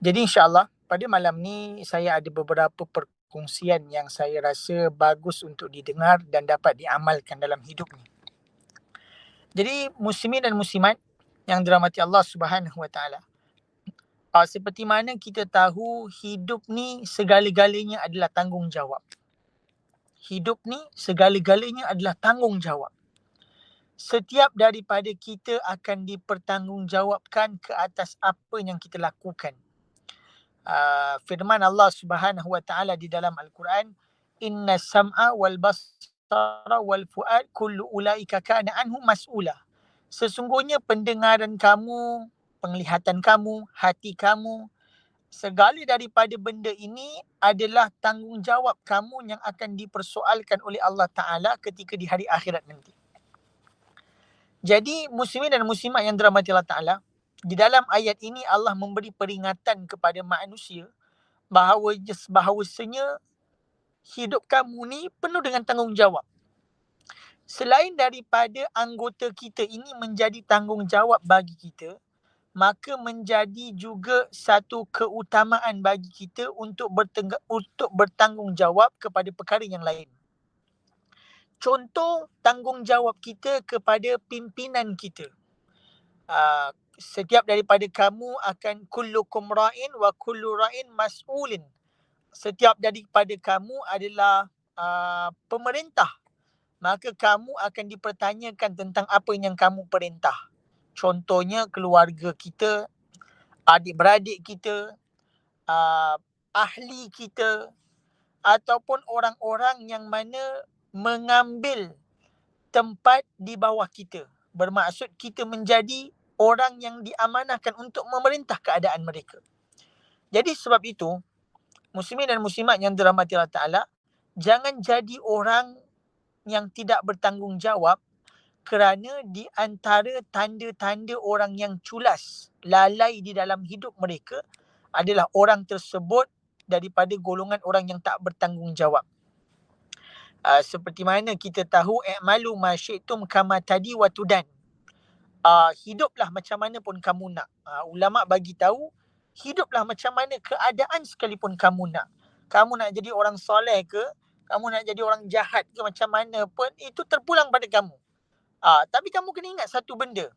Jadi insya-Allah pada malam ni saya ada beberapa perkongsian yang saya rasa bagus untuk didengar dan dapat diamalkan dalam hidup ni. Jadi muslimin dan muslimat yang dirahmati Allah Subhanahu Wa Taala. Seperti mana kita tahu hidup ni segala-galanya adalah tanggungjawab. Hidup ni segala-galanya adalah tanggungjawab. Setiap daripada kita akan dipertanggungjawabkan ke atas apa yang kita lakukan. Firman Allah Subhanahu Wa Taala di dalam Al-Quran, Inna sam'a wal basara wal fuad kullu ulaika kana anhu mas'ula. Sesungguhnya pendengaran kamu, penglihatan kamu, hati kamu, segala daripada benda ini adalah tanggungjawab kamu yang akan dipersoalkan oleh Allah Ta'ala ketika di hari akhirat nanti. Jadi muslimin dan muslimat yang dirahmati Allah Ta'ala, di dalam ayat ini Allah memberi peringatan kepada manusia bahawasanya hidup kamu ni penuh dengan tanggungjawab. Selain daripada anggota kita ini menjadi tanggungjawab bagi kita, maka menjadi juga satu keutamaan bagi kita untuk bertanggungjawab kepada perkara yang lain. Contoh tanggungjawab kita kepada pimpinan kita. Setiap daripada kamu akan kullukum ra'in wa kullu ra'in mas'ulin. Setiap daripada kamu adalah pemerintah. Maka kamu akan dipertanyakan tentang apa yang kamu perintah. Contohnya keluarga kita, adik-beradik kita, ahli kita, ataupun orang-orang yang mana mengambil tempat di bawah kita. Bermaksud kita menjadi orang yang diamanahkan untuk memerintah keadaan mereka. Jadi sebab itu, muslimin dan muslimat yang dirahmati Allah Ta'ala, jangan jadi orang yang tidak bertanggungjawab, kerana di antara tanda-tanda orang yang culas, lalai di dalam hidup mereka adalah orang tersebut daripada golongan orang yang tak bertanggungjawab. Seperti mana kita tahu, i'malu ma syi'tum kama tadi wa tudan. Hiduplah macam mana pun kamu nak. Ulama bagi tahu, hiduplah macam mana keadaan sekalipun kamu nak. Kamu nak jadi orang soleh ke, kamu nak jadi orang jahat ke, macam mana pun, itu terpulang pada kamu. Tapi kamu kena ingat satu benda.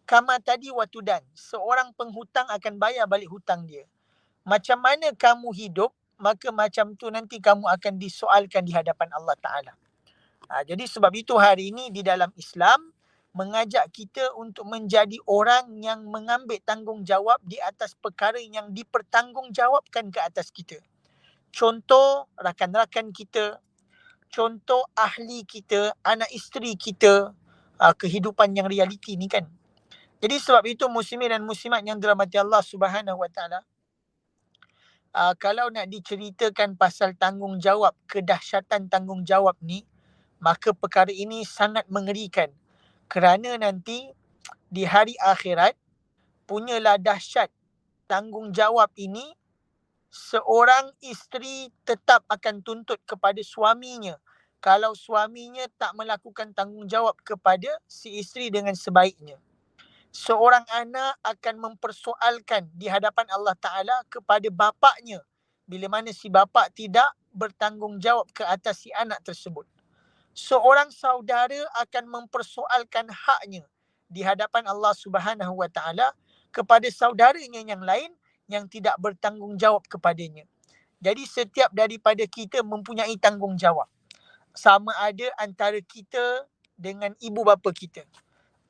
Kama tadi wa tudan. Seorang penghutang akan bayar balik hutang dia. Macam mana kamu hidup, maka macam tu nanti kamu akan disoalkan di hadapan Allah Ta'ala. Jadi sebab itu hari ini di dalam Islam mengajak kita untuk menjadi orang yang mengambil tanggungjawab di atas perkara yang dipertanggungjawabkan ke atas kita. Contoh rakan-rakan kita, contoh ahli kita, anak isteri kita, kehidupan yang realiti ni kan. Jadi sebab itu muslimin dan muslimat yang dirahmati Allah Subhanahu Wa Ta'ala, kalau nak diceritakan pasal tanggungjawab, kedahsyatan tanggungjawab ni, maka perkara ini sangat mengerikan. Kerana nanti di hari akhirat, punyalah dahsyat tanggungjawab ini, seorang isteri tetap akan tuntut kepada suaminya kalau suaminya tak melakukan tanggungjawab kepada si isteri dengan sebaiknya. Seorang anak akan mempersoalkan di hadapan Allah Ta'ala kepada bapaknya bila mana si bapak tidak bertanggungjawab ke atas si anak tersebut. Seorang saudara akan mempersoalkan haknya di hadapan Allah Subhanahu Wa Ta'ala kepada saudaranya yang lain yang tidak bertanggungjawab kepadanya. Jadi setiap daripada kita mempunyai tanggungjawab. Sama ada antara kita dengan ibu bapa kita,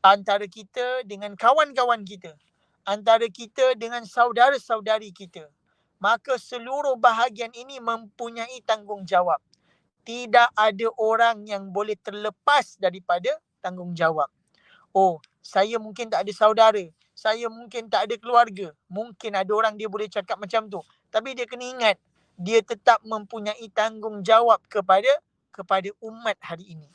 antara kita dengan kawan-kawan kita, antara kita dengan saudara-saudari kita. Maka seluruh bahagian ini mempunyai tanggungjawab. Tidak ada orang yang boleh terlepas daripada tanggungjawab. Saya mungkin tak ada saudara, saya mungkin tak ada keluarga. Mungkin ada orang dia boleh cakap macam tu. Tapi dia kena ingat, dia tetap mempunyai tanggungjawab kepada umat hari ini.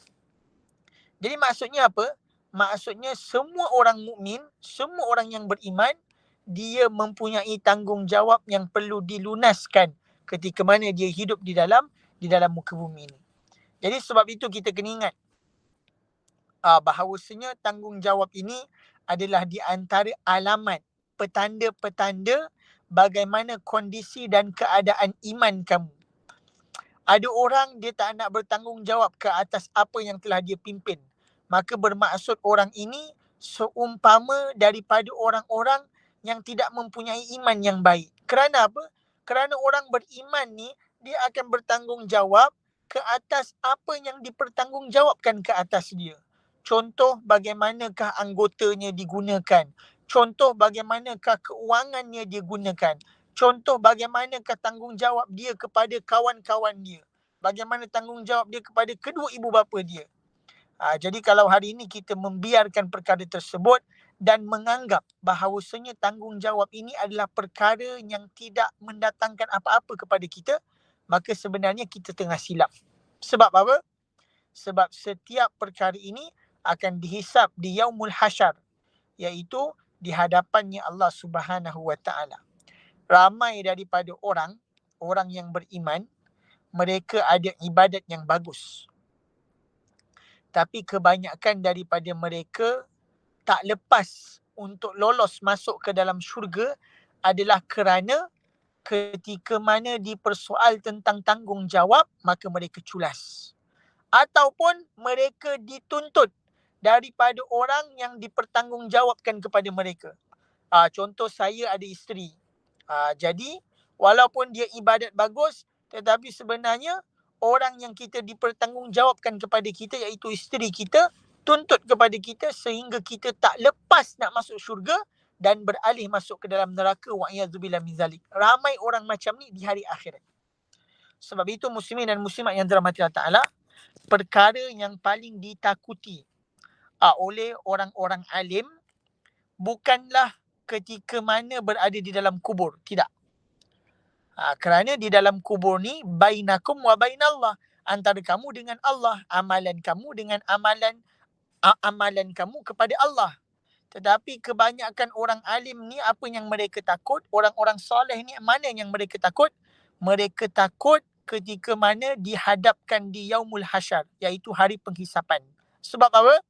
Jadi maksudnya apa? Maksudnya semua orang mukmin, semua orang yang beriman, dia mempunyai tanggungjawab yang perlu dilunaskan ketika mana dia hidup di dalam muka bumi ini. Jadi sebab itu kita kena ingat bahawasanya tanggungjawab ini adalah di antara alamat, petanda-petanda bagaimana kondisi dan keadaan iman kamu. Ada orang dia tak nak bertanggungjawab ke atas apa yang telah dia pimpin. Maka bermaksud orang ini seumpama daripada orang-orang yang tidak mempunyai iman yang baik. Kerana apa? Kerana orang beriman ni dia akan bertanggungjawab ke atas apa yang dipertanggungjawabkan ke atas dia. Contoh bagaimanakah anggotanya digunakan. Contoh bagaimanakah keuangannya dia gunakan. Contoh bagaimanakah tanggungjawab dia kepada kawan-kawan dia. Bagaimana tanggungjawab dia kepada kedua ibu bapa dia. Jadi kalau hari ini kita membiarkan perkara tersebut dan menganggap bahawasanya tanggungjawab ini adalah perkara yang tidak mendatangkan apa-apa kepada kita, maka sebenarnya kita tengah silap. Sebab apa? Sebab setiap perkara ini akan dihisap di Yaumul Hasyar, iaitu di hadapannya Allah Subhanahu Wa Taala. Ramai daripada orang yang beriman, mereka ada ibadat yang bagus. Tapi kebanyakan daripada mereka tak lepas untuk lolos masuk ke dalam syurga adalah kerana ketika mana dipersoal tentang tanggungjawab, maka mereka culas. Ataupun mereka dituntut daripada orang yang dipertanggungjawabkan kepada mereka. Contoh, saya ada isteri. Jadi walaupun dia ibadat bagus, tetapi sebenarnya orang yang kita dipertanggungjawabkan kepada kita, iaitu isteri kita, tuntut kepada kita sehingga kita tak lepas nak masuk syurga dan beralih masuk ke dalam neraka. Wa'iyadzubillah min zalik. Ramai orang macam ni di hari akhirat. Sebab itu muslimin dan muslimat yang dirahmati Allah Ta'ala, perkara yang paling ditakuti oleh orang-orang alim bukanlah ketika mana berada di dalam kubur. Tidak. Kerana di dalam kubur ni bainakum wa bainallah, antara kamu dengan Allah, amalan kamu dengan amalan kamu kepada Allah. Tetapi kebanyakan orang alim ni apa yang mereka takut, orang-orang soleh ni mana yang mereka takut? Mereka takut ketika mana dihadapkan di Yaumul Hasyar, iaitu hari penghisapan. Sebab apa?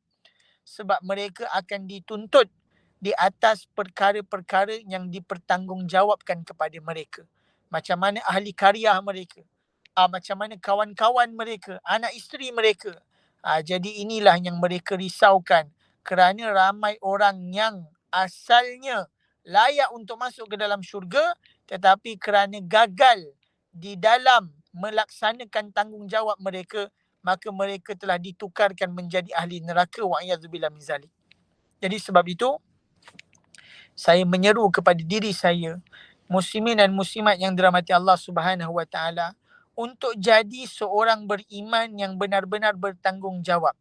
Sebab mereka akan dituntut di atas perkara-perkara yang dipertanggungjawabkan kepada mereka. Macam mana ahli karya mereka, macam mana kawan-kawan mereka, anak isteri mereka. Jadi inilah yang mereka risaukan, kerana ramai orang yang asalnya layak untuk masuk ke dalam syurga, tetapi kerana gagal di dalam melaksanakan tanggungjawab mereka, maka mereka telah ditukarkan menjadi ahli neraka. Wa'iyadzubillah min zalik. Jadi sebab itu saya menyeru kepada diri saya, muslimin dan muslimat yang dirahmati Allah Subhanahu Wa Taala, untuk jadi seorang beriman yang benar-benar bertanggungjawab.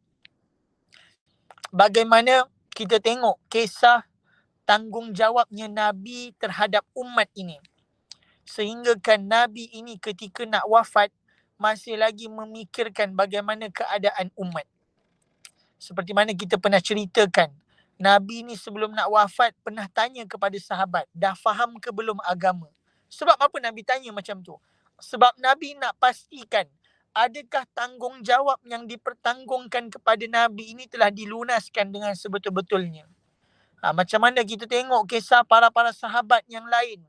Bagaimana kita tengok kisah tanggungjawabnya Nabi terhadap umat ini. Sehingga kan Nabi ini ketika nak wafat masih lagi memikirkan bagaimana keadaan umat. Seperti mana kita pernah ceritakan, Nabi ni sebelum nak wafat pernah tanya kepada sahabat, dah faham ke belum agama? Sebab apa Nabi tanya macam tu? Sebab Nabi nak pastikan adakah tanggungjawab yang dipertanggungkan kepada Nabi ini telah dilunaskan dengan sebetul-betulnya. Macam mana kita tengok kisah para sahabat yang lain,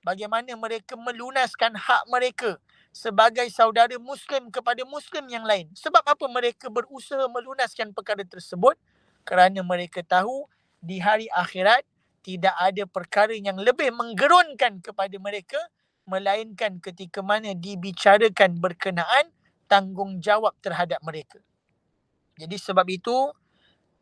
bagaimana mereka melunaskan hak mereka sebagai saudara Muslim kepada Muslim yang lain. Sebab apa mereka berusaha melunaskan perkara tersebut? Kerana mereka tahu di hari akhirat tidak ada perkara yang lebih menggerunkan kepada mereka melainkan ketika mana dibicarakan berkenaan tanggungjawab terhadap mereka. Jadi sebab itu,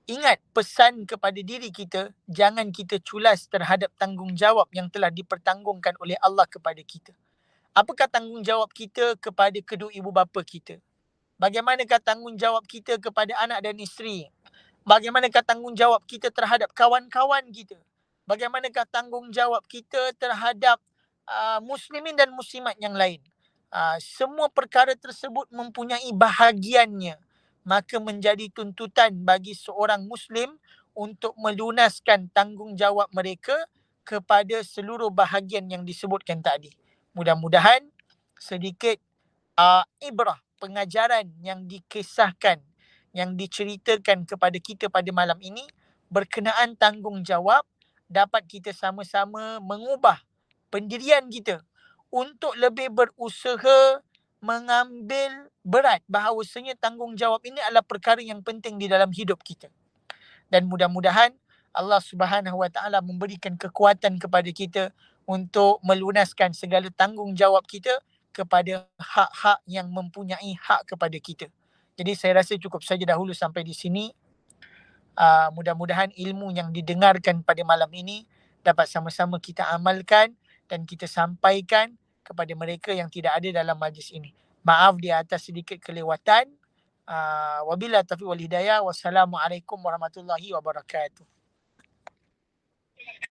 ingat pesan kepada diri kita, jangan kita culas terhadap tanggungjawab yang telah dipertanggungkan oleh Allah kepada kita. Apakah tanggungjawab kita kepada kedua ibu bapa kita? Bagaimanakah tanggungjawab kita kepada anak dan isteri? Bagaimanakah tanggungjawab kita terhadap kawan-kawan kita? Bagaimanakah tanggungjawab kita terhadap muslimin dan muslimat yang lain? Semua perkara tersebut mempunyai bahagiannya. Maka menjadi tuntutan bagi seorang Muslim untuk melunaskan tanggungjawab mereka kepada seluruh bahagian yang disebutkan tadi. Mudah-mudahan sedikit ibrah, pengajaran yang dikisahkan, yang diceritakan kepada kita pada malam ini berkenaan tanggungjawab dapat kita sama-sama mengubah pendirian kita untuk lebih berusaha mengambil berat bahawasanya tanggungjawab ini adalah perkara yang penting di dalam hidup kita. Dan mudah-mudahan Allah Subhanahu Wa Taala memberikan kekuatan kepada kita untuk melunaskan segala tanggungjawab kita kepada hak-hak yang mempunyai hak kepada kita. Jadi saya rasa cukup saja dahulu sampai di sini. Mudah-mudahan ilmu yang didengarkan pada malam ini dapat sama-sama kita amalkan dan kita sampaikan kepada mereka yang tidak ada dalam majlis ini. Maaf di atas sedikit kelewatan. Wabillahi taufiq wal hidayah. Wassalamualaikum warahmatullahi wabarakatuh.